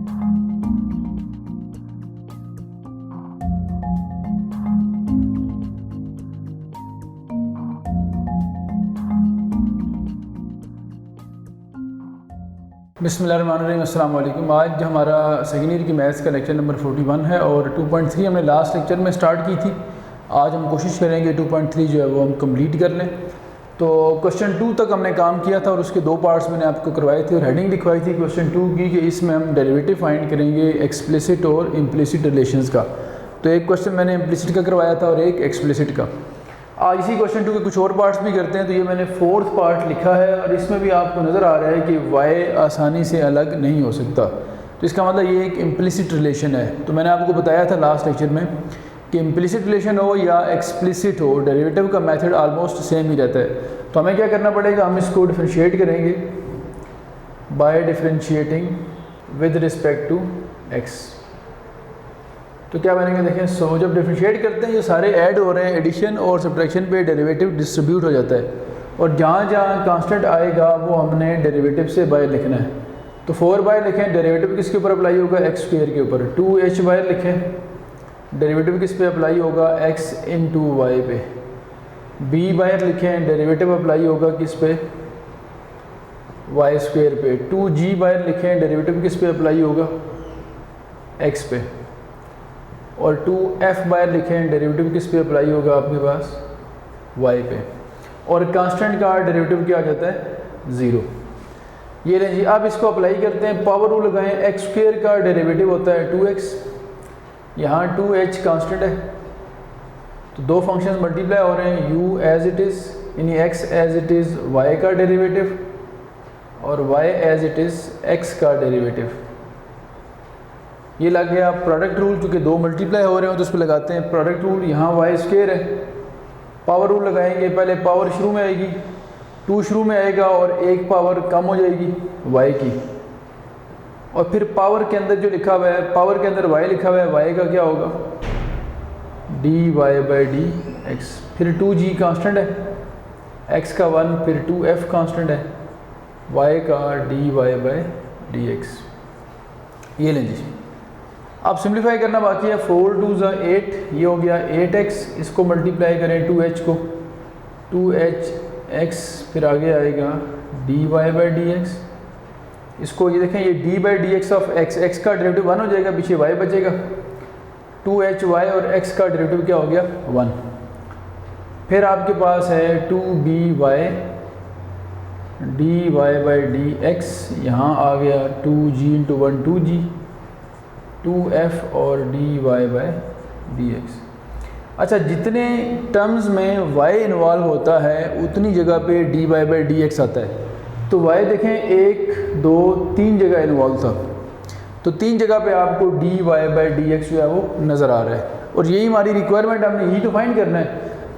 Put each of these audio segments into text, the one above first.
बिस्मिल्लाहिर्रहमानिर्रहीम, अस्सलाम वालेकुम। आज हमारा सेकेंड ईयर की मैथ्स का लेक्चर नंबर 41 है और 2.3 हमने लास्ट लेक्चर में स्टार्ट की थी। आज हम कोशिश करेंगे 2.3 जो है वो हम कंप्लीट कर लें। तो क्वेश्चन 2 तक हमने काम किया था और उसके दो पार्ट्स मैंने आपको करवाए थे और हेडिंग लिखवाई थी क्वेश्चन 2 की कि इसमें हम डेरिवेटिव फाइंड करेंगे एक्सप्लिसिट और इम्प्लिसिट रिलेशंस का। तो एक क्वेश्चन मैंने इम्प्लिसिट का करवाया था और एक एक्सप्लिसिट का। आज इसी क्वेश्चन 2 के कुछ और पार्ट्स भी करते हैं। तो ये मैंने 4th पार्ट लिखा है और इसमें भी आपको नज़र आ रहा है कि y आसानी से अलग नहीं हो सकता। तो इसका मतलब ये एक इम्प्लिसिट रिलेशन है। तो मैंने आपको बताया था लास्ट लेक्चर में कि इम्प्लिसिट रिलेशन हो या एक्सप्लिसिट हो, डेरिवेटिव का मेथड ऑलमोस्ट सेम ही रहता है। तो हमें क्या करना पड़ेगा, हम इसको डिफ्रेंशिएट करेंगे by differentiating with respect to x। तो क्या बनेगा देखें, सो जब डिफ्रेंशिएट करते हैं ये सारे ऐड हो रहे हैं, एडिशन और सब्ट्रैक्शन पे डेरिवेटिव डिस्ट्रीब्यूट हो जाता है और जहाँ जहाँ कांस्टेंट आएगा वो हमने डेरिवेटिव से बाय लिखना है। तो 4 बाय लिखें, डेरिवेटिव किसके ऊपर अप्लाई होगा, x स्क्वायर के ऊपर। 2h बाय लिखें, डेरिवेटिव किस पे अप्लाई होगा, x इंटू वाई पे। b बाय लिखें, डेरिवेटिव अप्लाई होगा किस पे, y स्क्वायर पे। 2g बाय लिखें, डेरिवेटिव किस पे अप्लाई होगा, x पे। और 2f बाय लिखें, डेरिवेटिव किस पे अप्लाई होगा आपके पास, y पे। और कांस्टेंट का डेरिवेटिव क्या आ जाता है, 0। ये लें जी, अब इसको अप्लाई करते हैं, पावर रूल लगाएं। x स्क्वायर का डेरिवेटिव होता है 2x, यहाँ 2h कांस्टेंट है तो दो फंक्शंस मल्टीप्लाई हो रहे हैं, u एज इट इज़ यानी x as it is y का डेरिवेटिव और y as it is x का डेरिवेटिव। ये लग गया प्रोडक्ट रूल, क्योंकि दो मल्टीप्लाई हो रहे हो तो उस पर लगाते हैं प्रोडक्ट रूल। यहाँ वाई स्क्वायर है, पावर रूल लगाएंगे। पहले पावर शुरू में आएगी, 2 शुरू में आएगा और एक पावर कम हो जाएगी y की। और फिर पावर के अंदर जो लिखा हुआ है, पावर के अंदर y लिखा हुआ है, y का क्या होगा, dy बाई डी एक्स। फिर 2g कांस्टेंट है, x का 1, फिर 2f कांस्टेंट है, y का dy बाई डी एक्स। ये लें जी, अब सिंप्लीफाई करना बाकी है। 4 2 8, ये हो गया 8x। इसको मल्टीप्लाई करें 2h को, 2hx, फिर आगे आएगा dy बाई डी एक्स। इसको ये देखें, ये d by d x of x का डेरिवेटिव 1 हो जाएगा, पीछे y बचेगा। 2hy और x का डेरिवेटिव क्या हो गया, 1। फिर आपके पास है 2by dy by d x, यहाँ आ गया 2g इंटू 1 2g, 2f और dy बाई डी एक्स। अच्छा, जितने टर्म्स में y इन्वॉल्व होता है उतनी जगह पे dy बाई डी एक्स आता है। तो y देखें 1 2 3 जगह इन्वॉल्व था, तो 3 जगह पे आपको dy बाई डी एक्स जो है वो नज़र आ रहा है और यही हमारी रिक्वायरमेंट, हमने यही तो फाइंड करना है।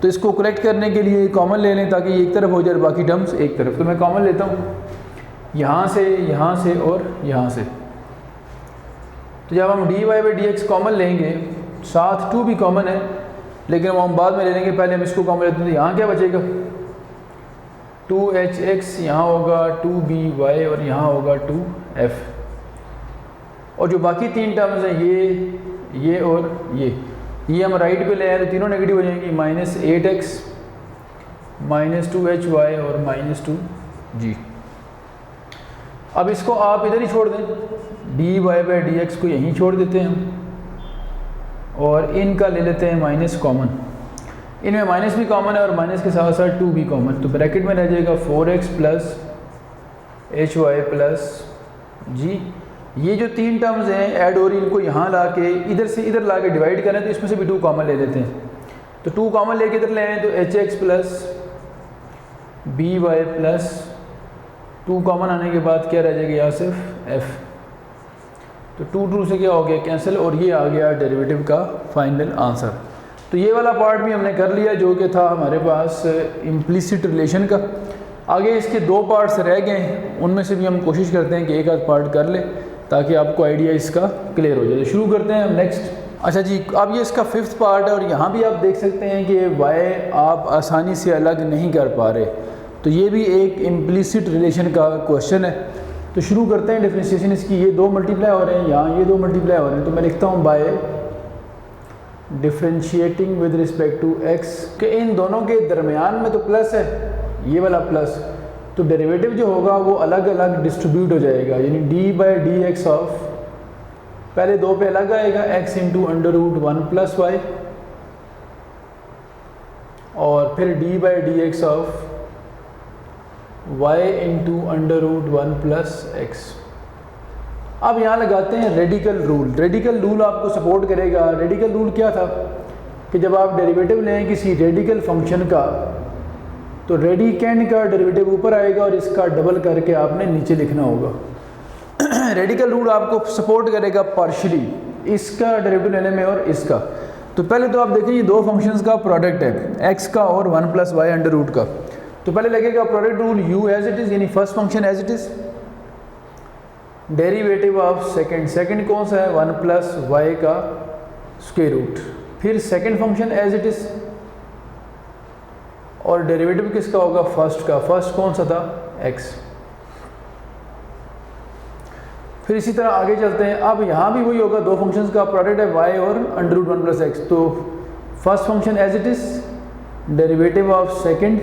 तो इसको करेक्ट करने के लिए कॉमन ले लें ताकि ये एक तरफ हो जाए, बाकी टर्म्स एक तरफ। तो मैं कॉमन लेता हूँ यहाँ से और यहाँ से। तो जब हम dy by d x common लेंगे, साथ 2 भी कॉमन है लेकिन वो हम बाद में ले लेंगे, पहले हम इसको कॉमन लेते हैं। तो यहाँ क्या बचेगा, 2hx, यहाँ होगा 2by और यहाँ होगा 2f। और जो बाकी 3 टर्म्स हैं ये और ये हम राइट पे ले आए तो तीनों नेगेटिव हो जाएंगी, -8x, -2hy और -2g। अब इसको आप इधर ही छोड़ दें, dy बाई डी एक्स को यहीं छोड़ देते हैं हम और इनका ले लेते हैं माइनस कॉमन। इनमें माइनस भी कॉमन है और माइनस के साथ साथ 2 भी कॉमन। तो ब्रैकेट में रह जाएगा 4x plus hy plus g। ये जो 3 टर्म्स हैं ऐड हो रही, इनको यहाँ ला के इधर से इधर ला के डिवाइड करें तो इसमें से भी 2 कॉमन ले लेते हैं। तो 2 कॉमन लेके इधर ले आए तो hx plus by plus 2 common आने के बाद क्या रह जाएगा, यहाँ सिर्फ f। तो 2 2 से क्या हो गया, कैंसिल, और ये आ गया डेरिवेटिव का फाइनल आंसर। तो ये वाला पार्ट भी हमने कर लिया जो कि था हमारे पास इम्प्लिसिट रिलेशन का। आगे इसके 2 पार्ट्स रह गए हैं, उनमें से भी हम कोशिश करते हैं कि एक आध पार्ट कर ले ताकि आपको आइडिया इसका क्लियर हो जाए। तो शुरू करते हैं हम नेक्स्ट। अच्छा जी, अब ये इसका 5th पार्ट है और यहाँ भी आप देख सकते हैं कि y आप आसानी से अलग नहीं कर पा रहे। तो ये भी एक इम्प्लिसिट रिलेशन का क्वेश्चन है। तो शुरू करते हैं डिफरेंशिएशन इसकी। ये दो मल्टीप्लाई हो रहे हैं, यहाँ ये दो मल्टीप्लाई हो रहे हैं, तो मैं लिखता हूँ by differentiating with respect to x के इन दोनों के दरमियान में तो प्लस है, ये वाला प्लस, तो डेरिवेटिव जो होगा वो अलग अलग डिस्ट्रीब्यूट हो जाएगा, यानी d by d x of, पहले दो पे अलग आएगा x into under root one plus y, और फिर d by d x of y into under root one plus x. अब यहाँ लगाते हैं रेडिकल रूल। रेडिकल रूल आपको सपोर्ट करेगा। रेडिकल रूल क्या था कि जब आप डेरिवेटिव लें किसी रेडिकल फंक्शन का, तो रेडिकेंड का डेरिवेटिव ऊपर आएगा और इसका डबल करके आपने नीचे लिखना होगा। रेडिकल रूल आपको सपोर्ट करेगा पार्शियली, इसका डेरिवेटिव लेने में और इसका। तो पहले तो आप देखें ये दो फंक्शंस का प्रोडक्ट है, x का और one plus y under root का। तो पहले लगेगा product rule u as it is, यानी first function as it is, derivative of second, second कौन सा है, वन प्लस वाई का स्क्वायर रूट, फिर second function as it is, और डेरिवेटिव किसका होगा, फर्स्ट का। फर्स्ट कौन सा था, x। फिर इसी तरह आगे चलते हैं। अब यहाँ भी वही होगा, दो फंक्शंस का प्रोडक्ट है y और under root one plus x. तो first function as it is, derivative of second,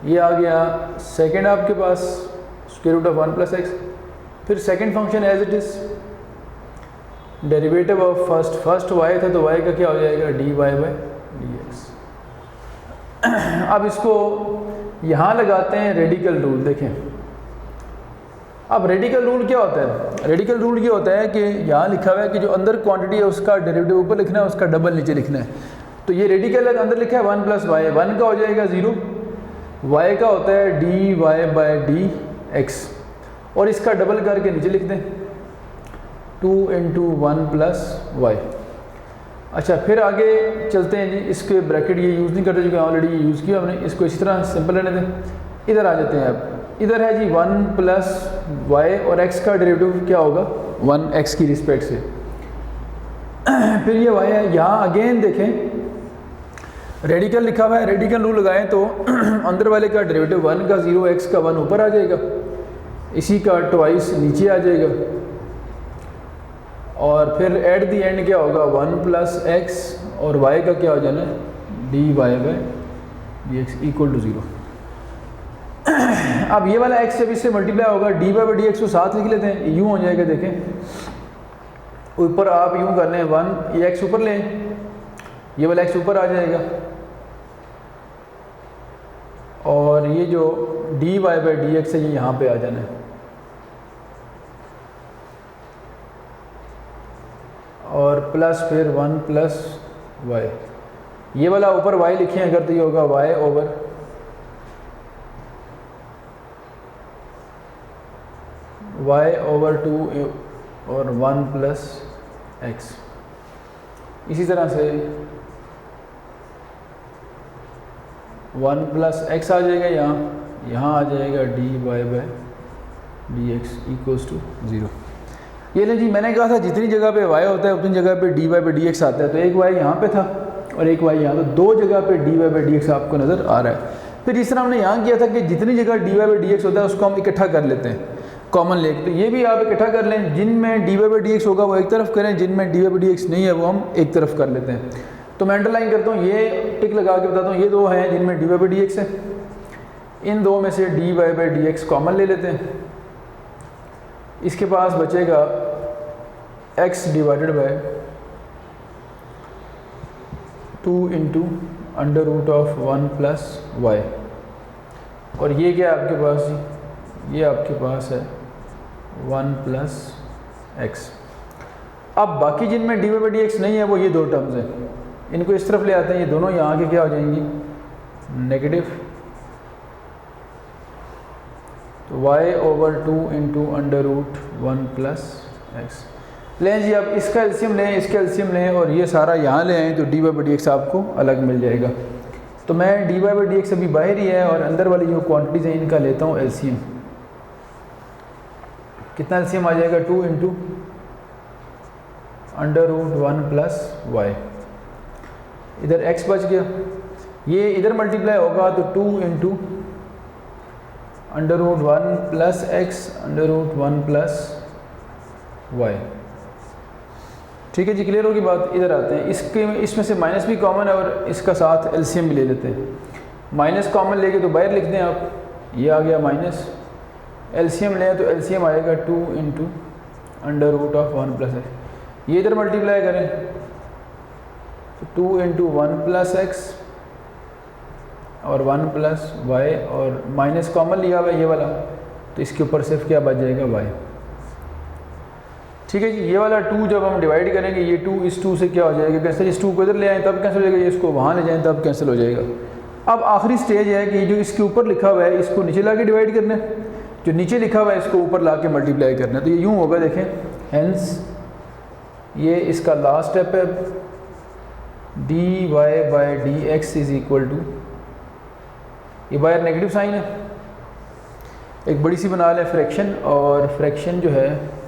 ये आ गया सेकंड आपके पास square root of one plus x. फिर second function as it is, derivative of first, first y था तो y का क्या हो जाएगा, dy बाई dx। अब इसको यहाँ लगाते हैं रेडिकल रूल। देखें अब रेडिकल रूल क्या होता है। रेडिकल रूल ये होता है कि यहाँ लिखा हुआ है कि जो अंदर क्वांटिटी है उसका डेरिवेटिव ऊपर लिखना है, उसका डबल नीचे लिखना है। तो ये रेडिकल है, अंदर लिखा है वन प्लस वाई, वन का हो जाएगा ज़ीरो, वाई का होता है d y by d x, और इसका डबल करके नीचे लिख दें, two into one plus y. अच्छा फिर आगे चलते हैं जी। इसके ब्रैकेट ये यूज़ नहीं करते, जो कि ऑलरेडी यूज़ किया हमने, इसको इसी तरह सिंपल रहने दें। इधर आ जाते हैं। अब इधर है जी वन प्लस वाई और x का डेरिवेटिव क्या होगा, वन x की रिस्पेक्ट से। फिर ये y है, यहाँ अगेन देखें रेडिकल लिखा हुआ है, रेडिकल रूल लगाएं तो अंदर वाले का डेरिवेटिव वन का ज़ीरो, x का वन ऊपर आ जाएगा, इसी का ट्वाइस नीचे आ जाएगा, और फिर एट दी एंड क्या होगा, वन प्लस एक्स और y का क्या हो जाना, dy by d x equal to zero. अब ये वाला x जब इससे मल्टीप्लाई होगा, डी बाई डी एक्स को साथ लिख लेते हैं, यूँ हो जाएगा। देखें ऊपर आप यूँ कर लें, वन ये x ऊपर लें, ये वाला x ऊपर आ जाएगा, और ये जो d y by d x है ये यहाँ पे आ जाना है, और प्लस फिर वन प्लस वाई, ये वाला ऊपर y लिखें अगर तो ये होगा y over y over two और वन प्लस एक्स। इसी तरह से वन प्लस एक्स आ जाएगा, यहाँ आ जाएगा d y by d x equals to zero. ये ले जी, मैंने कहा था जितनी जगह पे y होता है उतनी जगह पे d y by d x आता है। तो एक y यहाँ पे था और एक y यहाँ, तो दो जगह पे d y by d x आपको नज़र आ रहा है। फिर इस तरह हमने यहाँ किया था कि जितनी जगह d y by d x होता है उसको हम इकट्ठा कर लेते हैं, कॉमन लेके। तो ये भी आप इकट्ठा कर लें, जिनमें d y by d x होगा वो एक तरफ करें, जिनमें d y by d x नहीं है वो हम एक तरफ कर लेते हैं। तो मैं अंडरलाइन करता हूँ, ये टिक लगा के बताता हूँ, ये दो हैं जिनमें d y by d x है, इन दो में से d y by d x common ले लेते हैं। इसके पास बचेगा x divided by two into under root of one plus y, और ये क्या है आपके पास, ये आपके पास है वन प्लस एक्स। अब बाकी जिनमें d y by d x नहीं है वो ये दो टर्म्स हैं, इनको इस तरफ ले आते हैं, ये दोनों यहाँ के क्या हो जाएंगी, नेगेटिव। तो y over two into under root one plus x लें जी। अब इसका एलसीएम लें, इसका एलसीएम लें, और ये सारा यहाँ ले आएँ तो d y by d x आपको अलग मिल जाएगा। तो मैं d y by d x अभी बाहर ही है, और अंदर वाली जो क्वांटिटीज़ हैं इनका लेता हूँ एलसीएम। कितना एलसीएम आ जाएगा, two into under root one plus y, इधर x बच गया, ये इधर मल्टीप्लाई होगा तो two into under root 1 plus x under root 1 plus y. ठीक है जी, क्लियर होगी बात। इधर आते हैं, इसमें से माइनस भी कॉमन है और इसका साथ एलसीएम भी ले लेते हैं। माइनस कॉमन लेके तो बाहर लिख दें आप, ये आ गया माइनस, एलसीएम लें तो एलसीएम आएगा 2 into under root of 1 plus x. ये इधर मल्टीप्लाई करें तो 2 इंटू 1 प्लस एक्स और 1 प्लस वाई, और माइनस कॉमन लिया हुआ है ये वाला, तो इसके ऊपर सिर्फ क्या बच जाएगा वाई। ठीक है जी, ये वाला 2 जब हम डिवाइड करेंगे, ये 2 इस 2 से क्या हो जाएगा कैंसिल, इस 2 को इधर ले आएँ तब कैंसिल हो जाएगा, ये इसको वहाँ ले जाएँ तब कैंसिल हो जाएगा। अब आखिरी स्टेज है कि जो इसके ऊपर लिखा हुआ है इसको नीचे ला के डिवाइड करना है, जो नीचे लिखा हुआ है इसको ऊपर ला के मल्टीप्लाई करना है। तो ये यूँ होगा, देखें, हेंस ये इसका लास्ट स्टेप है, d y by d x is equal to, ये बाहर नेगेटिव साइन है, एक बड़ी सी बना लें फ्रैक्शन, और फ्रैक्शन जो है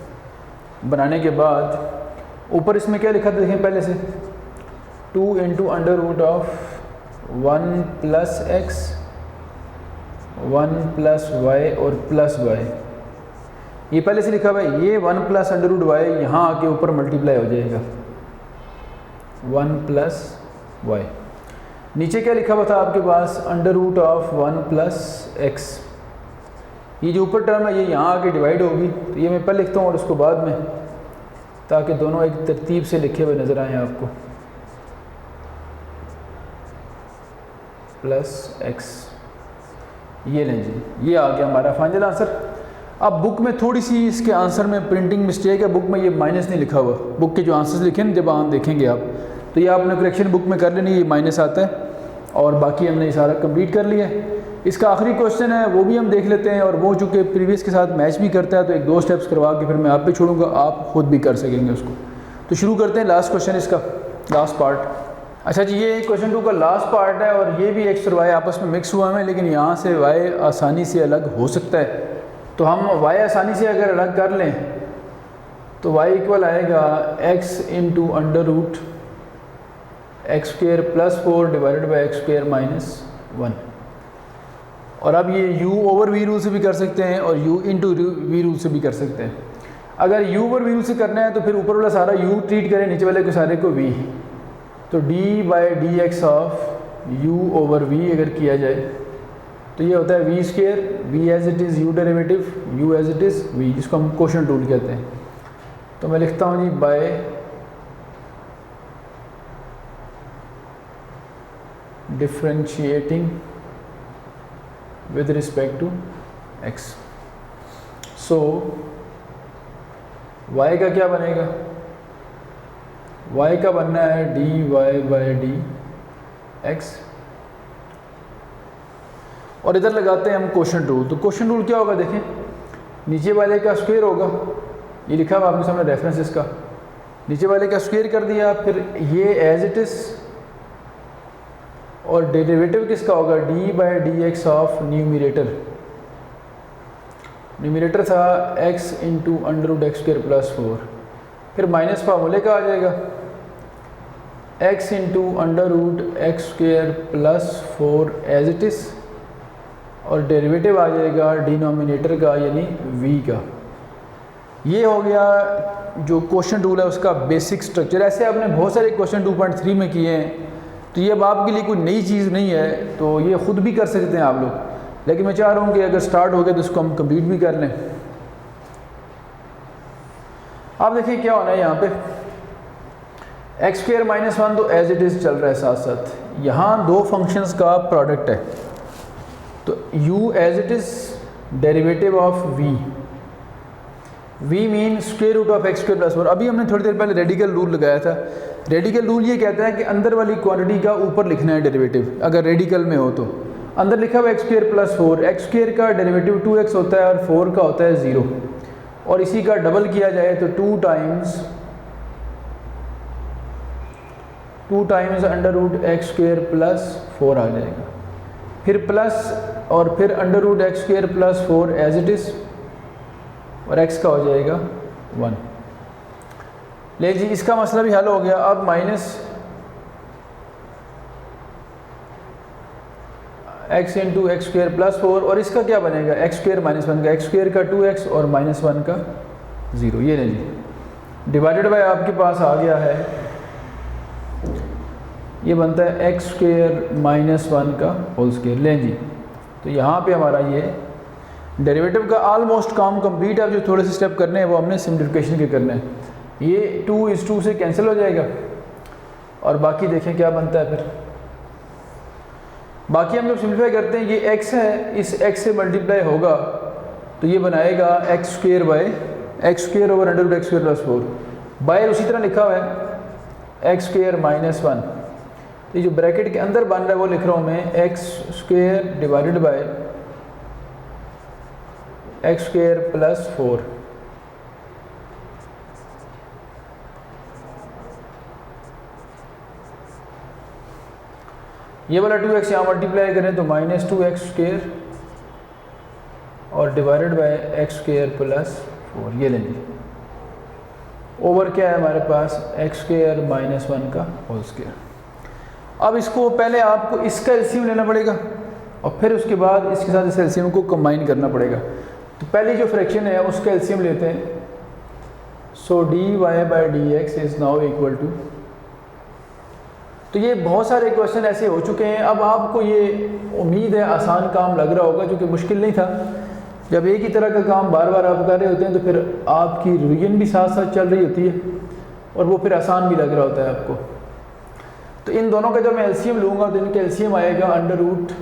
बनाने के बाद ऊपर इसमें क्या लिखा था देखें पहले से, 2 into under root of 1 plus x 1 plus y और प्लस वाई, ये पहले से लिखा हुआ है। ये 1 प्लस अंडर रूट वाई यहाँ आके ऊपर मल्टीप्लाई हो जाएगा 1 प्लस वाई। नीचे क्या लिखा हुआ था आपके पास, under root of 1 plus x, ये जो ऊपर टर्म है ये यहाँ आके डिवाइड होगी, तो ये मैं पहले लिखता हूँ और उसको बाद में, ताकि दोनों एक तरतीब से लिखे हुए नज़र आएँ आपको, प्लस एक्स, ये लें जी, ये आ गया हमारा फाइनल आंसर। अब बुक में थोड़ी सी इसके आंसर में प्रिंटिंग मिस्टेक है, बुक में ये माइनस नहीं लिखा हुआ, बुक के जो आंसर्स लिखे हैं जब आप देखेंगे आप, तो ये आपने करेक्शन बुक में कर लेनी, ये माइनस आता है, और बाकी हमने ये सारा कंप्लीट कर लिया है। इसका आखिरी क्वेश्चन है वो भी हम देख लेते हैं, और वो चूँकि प्रीवियस के साथ मैच भी करता है तो 1-2 स्टेप्स करवा के फिर मैं आप पे छोड़ूंगा, आप खुद भी कर सकेंगे उसको। तो शुरू करते हैं, लास्ट क्वेश्चन इसका, लास्ट पार्ट। अच्छा जी, ये क्वेश्चन 2 का लास्ट पार्ट है, और ये भी एक्स और वाई आपस में मिक्स हुआ है, लेकिन यहाँ से वाई आसानी से अलग हो सकता है, तो हम वाई आसानी से अगर अलग कर लें तो वाई इक्वल आएगा x into under root x square plus 4 divided by x square minus 1। और अब ये u ओवर वी रूल से भी कर सकते हैं और u इंटू वी रूल से भी कर सकते हैं। अगर u ओवर वी रूल से करना है तो फिर ऊपर वाला सारा u ट्रीट करें, नीचे वाले को सारे को v, तो d by d x of u over v अगर किया जाए तो ये होता है v square, v as it is u derivative, u as it is v, जिसको हम क्वोशंट रूल कहते हैं। तो मैं लिखता हूँ जी, by differentiating with respect to x, so y का क्या बनेगा, y का बनना है dy बाई डी एक्स, और इधर लगाते हैं हम क्वोशंट रूल। तो क्वोशंट रूल क्या होगा, देखें, नीचे वाले का स्क्वायर होगा, ये लिखा हुआ आपके सामने रेफरेंस इसका, नीचे वाले का स्क्वायर कर दिया, फिर ये एज इट इज़, और डेरिवेटिव किसका होगा, d by d x of numerator, numerator था x into under root x square plus 4, फिर माइनस फार्मूले का आ जाएगा x into under root x square plus 4 as it is, और डेरिवेटिव आ जाएगा डिनोमिनेटर का यानी v का। ये हो गया जो क्वेश्चन रूल है उसका बेसिक स्ट्रक्चर। ऐसे आपने बहुत सारे क्वेश्चन 2.3 में किए हैं, तो ये अब आपके लिए कोई नई चीज़ नहीं है, तो ये ख़ुद भी कर सकते हैं आप लोग, लेकिन मैं चाह रहा हूँ कि अगर स्टार्ट हो गया तो इसको हम कंप्लीट भी कर लें। आप देखिए क्या होना है यहाँ पे, एक्स स्क्वेयर माइनस 1 तो एज इट इज़ चल रहा है, साथ साथ यहाँ दो फंक्शंस का प्रोडक्ट है, तो u as it is derivative of v mean square root of x square plus 4। अभी हमने थोड़ी देर पहले रेडिकल रूल लगाया था। रेडिकल रूल ये कहता है कि अंदर वाली क्वांटिटी का ऊपर लिखना है डेरिवेटिव, अगर रेडिकल में हो तो अंदर लिखा हुआ x square plus 4, x square का डेरिवेटिव 2x होता है और 4 का होता है 0, और इसी का डबल किया जाए तो 2 times under root x square plus 4 आ जाएगा, फिर प्लस और फिर under root x square plus 4 as it is, और x का हो जाएगा 1। ले जी, इसका मसला भी हल हो गया। अब minus x into x square plus 4 और इसका क्या बनेगा एक्स स्क्र माइनस 1 का, एक्स स्क्र का 2x और माइनस 1 का 0। ये नहीं जी डिवाइडेड बाय आपके पास आ गया है, ये बनता है एक्स स्क्र माइनस 1 का होल स्क्र। लें जी, तो यहाँ पे हमारा ये डेरिवेटिव का ऑलमोस्ट काम कंप्लीट है। अब जो थोड़े से स्टेप करने हैं वो हमने सिम्प्लिफिकेशन के करने हैं। ये 2 से कैंसिल हो जाएगा और बाकी देखें क्या बनता है फिर। बाकी हम जब सिम्प्लीफाई करते हैं, ये x है, इस x से मल्टीप्लाई होगा तो ये बनाएगा x square by x square over under root x square plus 4 by उसी तरह लिखा हुआ है एक्स स्क्र माइनस 1। तो ये जो ब्रैकेट के अंदर बन रहा है वो लिख रहा हूँ मैं x square divided by x square plus 4। ये वाला 2x यहाँ मल्टीप्लाई करें तो माइनस 2x स्क्र और divided by x square plus 4। ये लेंगे ओवर क्या है हमारे पास एक्स स्क्र माइनस 1 का होल स्क्र। अब इसको पहले आपको इसका एलसीएम लेना पड़ेगा और फिर उसके बाद इसके साथ इस एलसीएम को कंबाइन करना पड़ेगा। तो पहले जो फ्रैक्शन है उसका एलसीएम लेते हैं। So d y by d x is now equal to, तो ये बहुत सारे क्वेश्चन ऐसे हो चुके हैं। अब आपको ये उम्मीद है आसान काम लग रहा होगा, क्योंकि मुश्किल नहीं था। जब एक ही तरह का काम बार बार आप कर रहे होते हैं तो फिर आपकी रिवीजन भी साथ साथ चल रही होती है और वो फिर आसान भी लग रहा होता है आपको। तो इन दोनों का जब मैं एलसीएम लूँगा तो इनका एलसीएम आएगा under root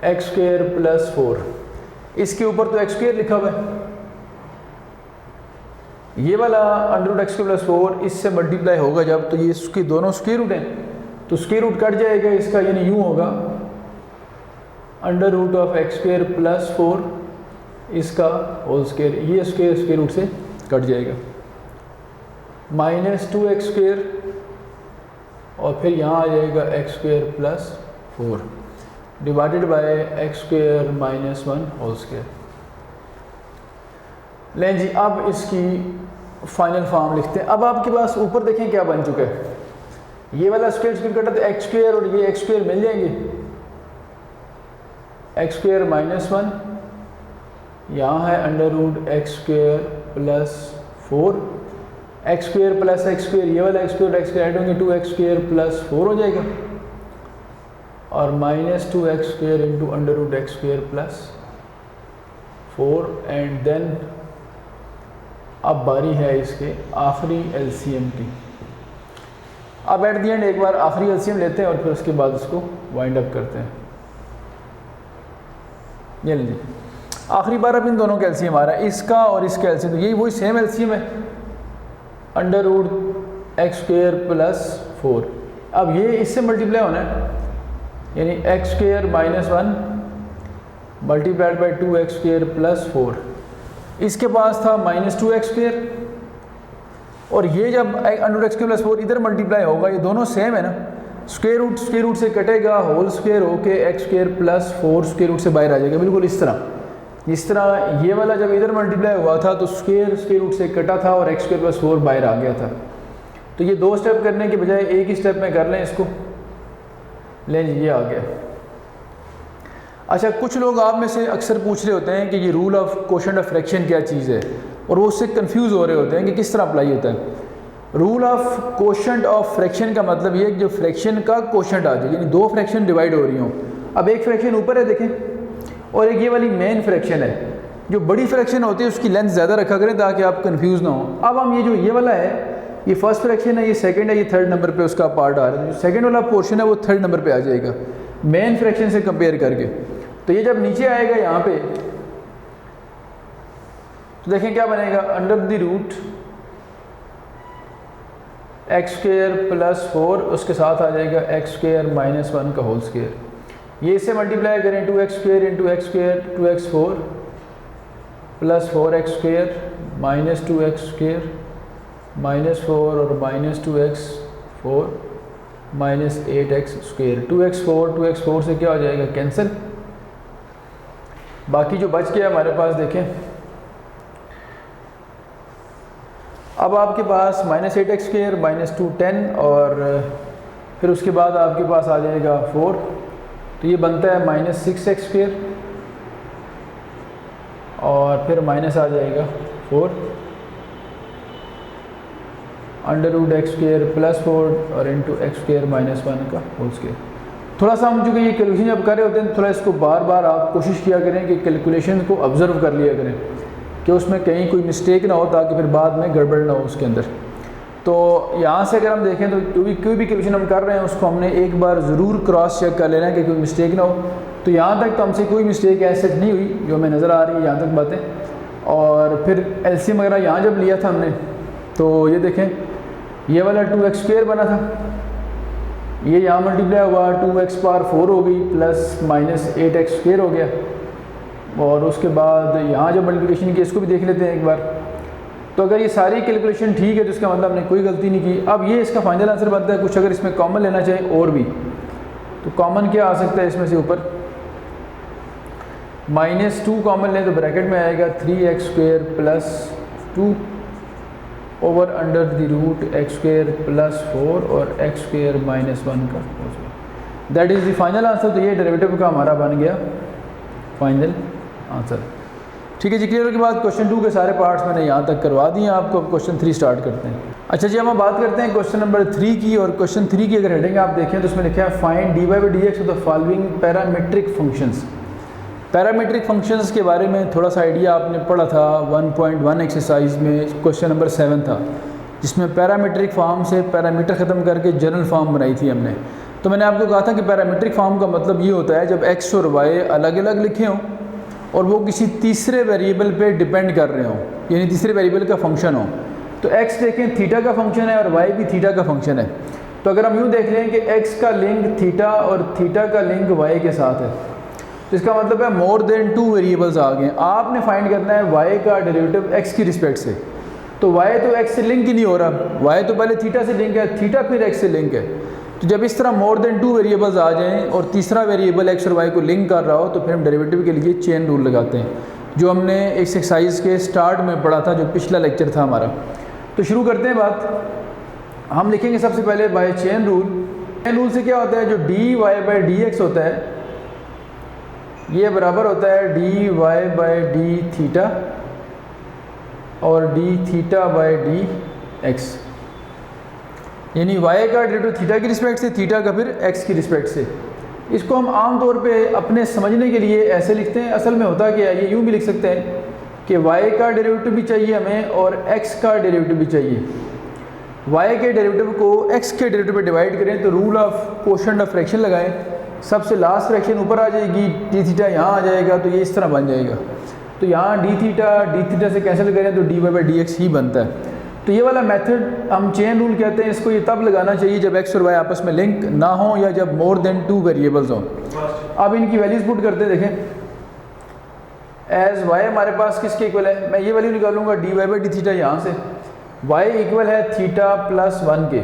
x square plus 4। इसके ऊपर तो एक्स स्क्र लिखा हुआ है, ये वाला under root x square plus 4 इससे मल्टीप्लाई होगा जब, तो ये इसके दोनों स्क्वायर रूट हैं तो स्क्वायर रूट कट जाएगा इसका, यानी यूँ होगा under root of x square plus 4 इसका होल स्क्र। ये स्क्वायर रूट से कट जाएगा माइनस 2x स्क्र और फिर यहाँ आ जाएगा x square plus 4 divided by x square minus 1 whole square. लें जी, अब इसकी फाइनल फॉर्म लिखते हैं। अब आपके पास ऊपर देखें क्या बन चुका है, ये वाला स्क्वायर कटा तो एक्स स्क्र और ये एक्स स्क्र मिल जाएंगे। एक्स स्क्र माइनस 1 यहाँ है under root x square plus 4, x square plus x square, ये वाला एक्स स्क्र ऐड होंगे 2x स्क्र प्लस 4 हो जाएगा और minus 2x square into under root x square plus 4। And then अब बारी है इसके आखिरी एलसीएम की। अब एट दी एंड एक बार आखिरी एलसीएम लेते हैं और फिर उसके बाद उसको वाइंड अप करते हैं। ये लीजिए आखिरी बार अब इन दोनों का एलसीएम आ रहा है, इसका और इसका एलसीएम, तो यही वही सेम एलसीएम है under root x square plus 4। अब ये इससे मल्टीप्लाई होना है, यानी x square minus 1 multiplied by 2x square plus 4। इसके पास था माइनस 2x स्क्र और ये जब अंडर एक्स स्क्र प्लस 4 इधर मल्टीप्लाई होगा, ये दोनों सेम है ना, स्क्वायर रूट से कटेगा होल स्क्वायर होके x square plus 4 square root से बाहर आ जाएगा, बिल्कुल इस तरह ये वाला जब इधर मल्टीप्लाई हुआ था तो स्क्वायर रूट से कटा था और एक्स स्क्र प्लस 4 बाहर आ गया था। तो ये दो स्टेप करने के बजाय एक ही स्टेप में कर लें इसको। लें जी, ये आ गया। अच्छा, कुछ लोग आप में से अक्सर पूछ रहे होते हैं कि ये rule of quotient of fraction क्या चीज़ है, और वो उससे कंफ्यूज हो रहे होते हैं कि किस तरह अप्लाई होता है। Rule of quotient of fraction का मतलब ये है कि जो फ्रैक्शन का कोशेंट आ जाए, यानी दो फ्रैक्शन डिवाइड हो रही हों। अब एक फ्रैक्शन ऊपर है देखें, और एक ये वाली मेन फ्रैक्शन है। जो बड़ी फ्रैक्शन होती है उसकी लेंथ ज़्यादा रखा करें ताकि आप कंफ्यूज ना हो। अब हम ये वाला है, ये फर्स्ट फ्रैक्शन है, ये सेकंड है, ये थर्ड नंबर पे उसका पार्ट आ रहा है। जो सेकंड वाला पोर्शन है वो थर्ड नंबर पे आ जाएगा मेन फ्रैक्शन से कंपेयर करके। तो ये जब नीचे आएगा यहाँ पे तो देखें क्या बनेगा, under the root x square plus 4 उसके साथ आ जाएगा एक्स स्क्र माइनस 1 का होल स्क्र। ये इससे मल्टीप्लाई करें 2x square into x square 2x4 plus 4x square minus 2x square minus 4 और minus 2x4 minus 8x square. 2x4 से क्या हो जाएगा, कैंसिल। बाकी जो बच गया हमारे पास देखें, अब आपके पास माइनस 8x स्क्र माइनस 2 10 और फिर उसके बाद आपके पास आ जाएगा 4। तो ये बनता है -6x², और फिर माइनस आ जाएगा 4 √x² + 4 और इंटू x² - 1 का होल स्क्वायर। थोड़ा सा हम चूँकि ये कैलकुलेशन जब कर रहे होते हैं, थोड़ा इसको बार बार आप कोशिश किया करें कि कैलकुलेशन को ऑब्ज़र्व कर लिया करें कि उसमें कहीं कोई मिस्टेक ना हो, ताकि फिर बाद में गड़बड़ ना हो उसके अंदर। तो यहाँ से अगर हम देखें तो कोई भी कैलकुलेशन हम कर रहे हैं उसको हमने एक बार ज़रूर क्रॉस चेक कर लेना है कि कोई मिस्टेक ना हो। तो यहाँ तक तो हमसे कोई मिस्टेक ऐसे नहीं हुई जो हमें नज़र आ रही है यहाँ तक बातें। और फिर एलसीएम वगैरह यहाँ जब लिया था हमने, तो ये देखें ये वाला 2x² बना था, ये यहाँ मल्टीप्लाई हुआ 2x⁴ हो गई प्लस -8x² हो गया। और उसके बाद यहाँ जब मल्टीप्लिकेशन की इसको भी देख लेते हैं एक बार। तो अगर ये सारी कैलकुलेशन ठीक है तो इसका मतलब हमने कोई गलती नहीं की। अब ये इसका फाइनल आंसर बनता है। कुछ अगर इसमें कॉमन लेना चाहें और भी, तो कॉमन क्या आ सकता है इसमें से ऊपर -2 कॉमन लें तो ब्रैकेट में आएगा 3x² + 2 ओवर √x² + 4 और x² - 1 का। That is the final answer. तो ये डेरिवेटिव का हमारा बन गया फाइनल आंसर। ठीक है जी, क्लियर के बाद क्वेश्चन 2 के सारे पार्ट्स मैंने यहाँ तक करवा दिए आपको। अब क्वेश्चन 3 स्टार्ट करते हैं। अच्छा जी, हम बात करते हैं क्वेश्चन नंबर 3 की। और क्वेश्चन 3 की अगर हेडिंग आप देखें तो उसमें लिखा है find dy/dx of the following parametric functions. Parametric functions के बारे में थोड़ा सा आइडिया आपने पढ़ा था 1.1 एक्सरसाइज में, क्वेश्चन नंबर 7 था, जिसमें पैरामीट्रिक फॉर्म से पैरामीटर ख़त्म करके जनरल फॉर्म बनाई थी हमने। तो मैंने आपको कहा था कि पैरामीट्रिक फॉर्म का मतलब ये होता है जब x और y अलग अलग लिखे हों और वो किसी तीसरे वेरिएबल पे डिपेंड कर रहे हों, यानी तीसरे वेरिएबल का फंक्शन हो। तो x देखें थीटा का फंक्शन है और y भी थीटा का फंक्शन है। तो अगर हम यूँ देख लें कि x का लिंक थीटा और थीटा का लिंक y के साथ है, तो इसका मतलब है मोर देन 2 वेरिएबल्स आ गए। आपने फाइंड करना है y का डेरिवेटिव x की रिस्पेक्ट से। तो y तो x से लिंक ही नहीं हो रहा, y तो पहले थीटा से लिंक है, थीटा फिर x से लिंक है। तो जब इस तरह मोर देन 2 वेरिएबल्स आ जाएं और तीसरा वेरिएबल x और y को लिंक कर रहा हो, तो फिर हम डेरिवेटिव के लिए चेन रूल लगाते हैं, जो हमने इस एक्सरसाइज के स्टार्ट में पढ़ा था, जो पिछला लेक्चर था हमारा। तो शुरू करते हैं बात। हम लिखेंगे सबसे पहले by chain rule. Chain rule से क्या होता है, जो dy/dx होता है ये बराबर होता है dy/d और dθ/dx, यानी y का डेरिवेटिव थीटा की रिस्पेक्ट से, थीटा का फिर x की रिस्पेक्ट से। इसको हम आम तौर पे अपने समझने के लिए ऐसे लिखते हैं। असल में होता क्या है, ये यूँ भी लिख सकते हैं कि y का डेरिवेटिव भी चाहिए हमें और x का डेरिवेटिव भी चाहिए। y के डेरिवेटिव को x के डेरिवेटिव पे डिवाइड करें तो rule of quotient of fraction लगाएं, सबसे लास्ट फ्रैक्शन ऊपर आ जाएगी, d थीटा यहाँ आ जाएगा, तो ये इस तरह बन जाएगा। तो यहाँ d थीटा से कैंसिल करें तो dy/dx ही बनता है। तो ये वाला मेथड हम चेन रूल कहते हैं। इसको ये तब लगाना चाहिए जब x और y आपस में लिंक ना हो या जब मोर देन 2 वेरिएबल्स हों। अब इनकी वैल्यूज पुट करते हैं। देखें एज y हमारे पास किसके इक्वल है, मैं ये वैल्यू निकालूंगा dy/dθ यहाँ से, y इक्वल है थीटा + 1 के।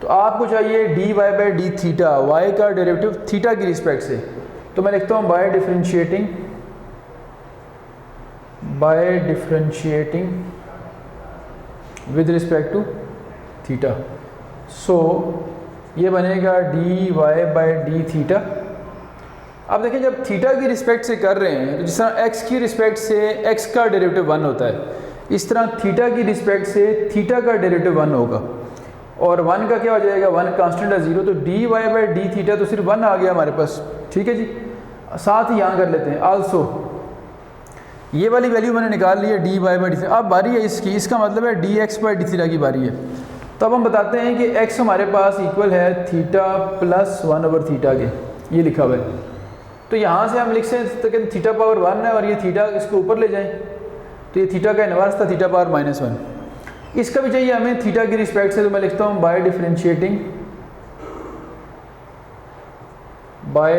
तो आपको चाहिए dy/dθ, y का डेरिवेटिव थीटा की रिस्पेक्ट से। तो मैं लिखता हूँ by differentiating with respect to theta. So ये बनेगा dy/dθ। अब देखिए जब थीटा की रिस्पेक्ट से कर रहे हैं तो जिस तरह x की रिस्पेक्ट से x का डेरिवेटिव 1 होता है, इस तरह थीटा की रिस्पेक्ट से थीटा का डेरिवेटिव 1 होगा। और 1 का क्या हो जाएगा, 1 कांस्टेंट है 0, तो dy/dθ तो सिर्फ 1 आ गया हमारे पास। ठीक है जी, साथ ही यहाँ कर लेते हैं आल्सो, ये वाली वैल्यू मैंने निकाल ली है dy/dθ। अब बारी है इसकी, इसका मतलब है dx/dθ की बारी है। तो अब हम बताते हैं कि x हमारे पास इक्वल है थीटा + 1/θ के, ये लिखा हुआ है। तो यहाँ से हम लिख सकते हैं थीटा पावर 1 है और ये थीटा इसको ऊपर ले जाएं, तो ये थीटा का इनवर्स था, थीटा पावर -1। इसका भी चाहिए हमें थीटा की रिस्पेक्ट से, तो मैं लिखता हूँ by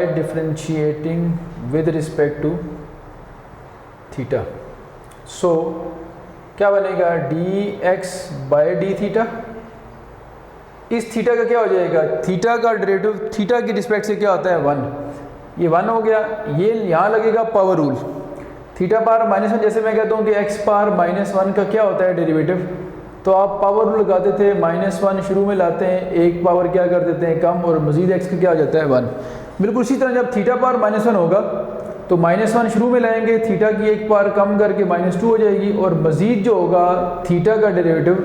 differentiating with respect to theta. So क्या बनेगा dx/dθ। इस थीटा का क्या हो जाएगा, थीटा का डेरिवेटिव थीटा की रिस्पेक्ट से क्या होता है 1, ये 1 हो गया। ये यहाँ लगेगा पावर रूल, थीटा पावर -1, जैसे मैं कहता हूँ कि x पावर -1 का क्या होता है डेरिवेटिव, तो आप पावर रूल लगाते थे, -1 शुरू में लाते हैं, एक पावर क्या कर देते हैं कम, और मजीद x का क्या हो जाता है 1। बिल्कुल इसी तरह जब थीटा पावर -1 होगा तो -1 शुरू में लाएंगे, थीटा की एक पावर कम करके -2 हो जाएगी, और मज़ीद जो होगा थीटा का डेरिवेटिव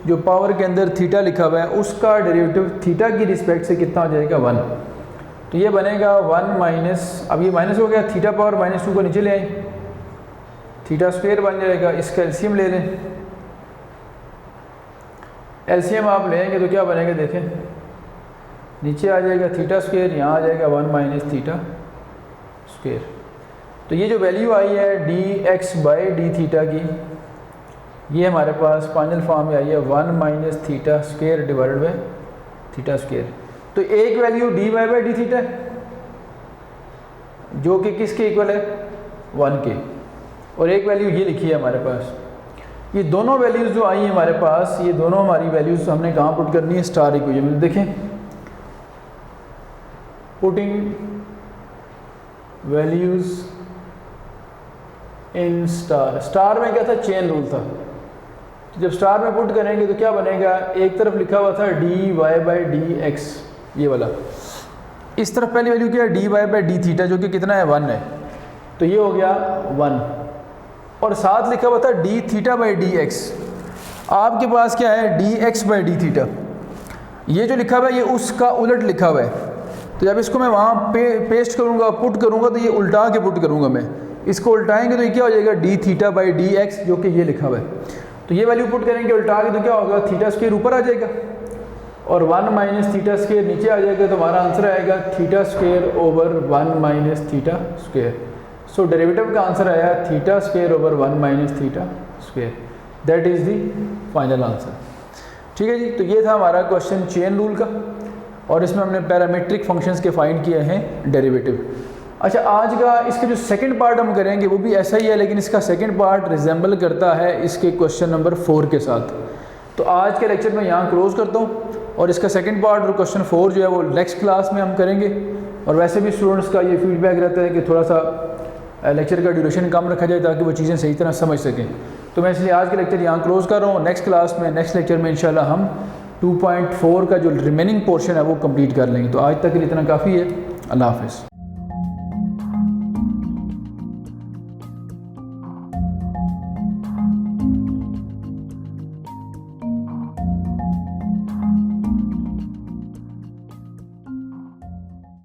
जो पावर के अंदर थीटा लिखा हुआ है उसका डेरिवेटिव थीटा की रिस्पेक्ट से कितना हो जाएगा 1। तो ये बनेगा 1 माइनस, अब ये माइनस हो गया, थीटा पावर -2 को नीचे ले आए, थीटा स्क्वायर बन जाएगा। इसका एलसीएम ले लें, एलसीएम आप लेंगे तो क्या बनेगा देखें, नीचे आ जाएगा थीटा स्क्वायर, यहाँ आ जाएगा 1 माइनस थीटा स्क्वायर। तो ये जो वैल्यू आई है D x by d theta की, ये हमारे पास फाइनल फॉर्म में आई है 1 minus theta square divided by theta square. तो एक value d y by d theta जो कि किसके इक्वल है 1 के, और एक वैल्यू ये लिखी है हमारे पास। ये दोनों वैल्यूज़ जो आई हैं हमारे पास, ये दोनों हमारी वैल्यूज़ हमने कहाँ पुट करनी है, स्टार इक्वेशन में। देखें, putting values in star, star में क्या था, चेन रूल था। तो जब स्टार में पुट करेंगे तो क्या बनेगा, एक तरफ लिखा हुआ था d y by d x, ये वाला, इस तरफ पहली वैल्यू क्या है d y by d theta जो कि कितना है 1 है, तो ये हो गया 1, और साथ लिखा हुआ था D theta by d x. आपके पास क्या है D x by d theta, ये जो लिखा हुआ है ये उसका उलट लिखा हुआ है। तो जब इसको मैं वहाँ पेस्ट करूँगा, पुट करूँगा, तो ये उल्टा के पुट करूँगा मैं, इसको उल्टाएंगे तो ये क्या हो जाएगा D theta by d x जो कि ये लिखा हुआ है। तो ये वैल्यू पुट करेंगे उल्टा के तो क्या होगा, थीटा स्क्वायर ऊपर आ जाएगा और 1 माइनस थीटा स्क्वायर नीचे आ जाएगा, तो हमारा आंसर आएगा theta square over 1 minus theta square. So derivative का आंसर आया theta square over 1 minus theta square, that is the final answer. ठीक है जी, तो ये था हमारा क्वेश्चन चेन रूल का, और इसमें हमने पैरामीट्रिक फंक्शंस के फाइंड किए हैं डेरिवेटिव। अच्छा, आज का इसका जो सेकंड पार्ट हम करेंगे वो भी ऐसा ही है, लेकिन इसका सेकंड पार्ट रिजेंबल करता है इसके क्वेश्चन नंबर 4 के साथ। तो आज के लेक्चर में यहाँ क्लोज करता हूँ, और इसका सेकंड पार्ट और क्वेश्चन 4 जो है वो नेक्स्ट क्लास में हम करेंगे। और वैसे भी स्टूडेंट्स का ये फीडबैक रहता है कि थोड़ा सा लेक्चर का ड्यूरेशन कम रखा जाए ताकि वो चीज़ें सही तरह समझ सकें। तो मैं इसलिए आज के लेक्चर यहाँ क्लोज कर रहा हूँ। नेक्स्ट क्लास में, नेक्स्ट लेक्चर में इंशाल्लाह हम 2.4 का जो रिमेनिंग पोर्शन है वो कंप्लीट कर लेंगे। तो आज तक के लिए इतना काफ़ी है। अल्लाह हाफ़िज़।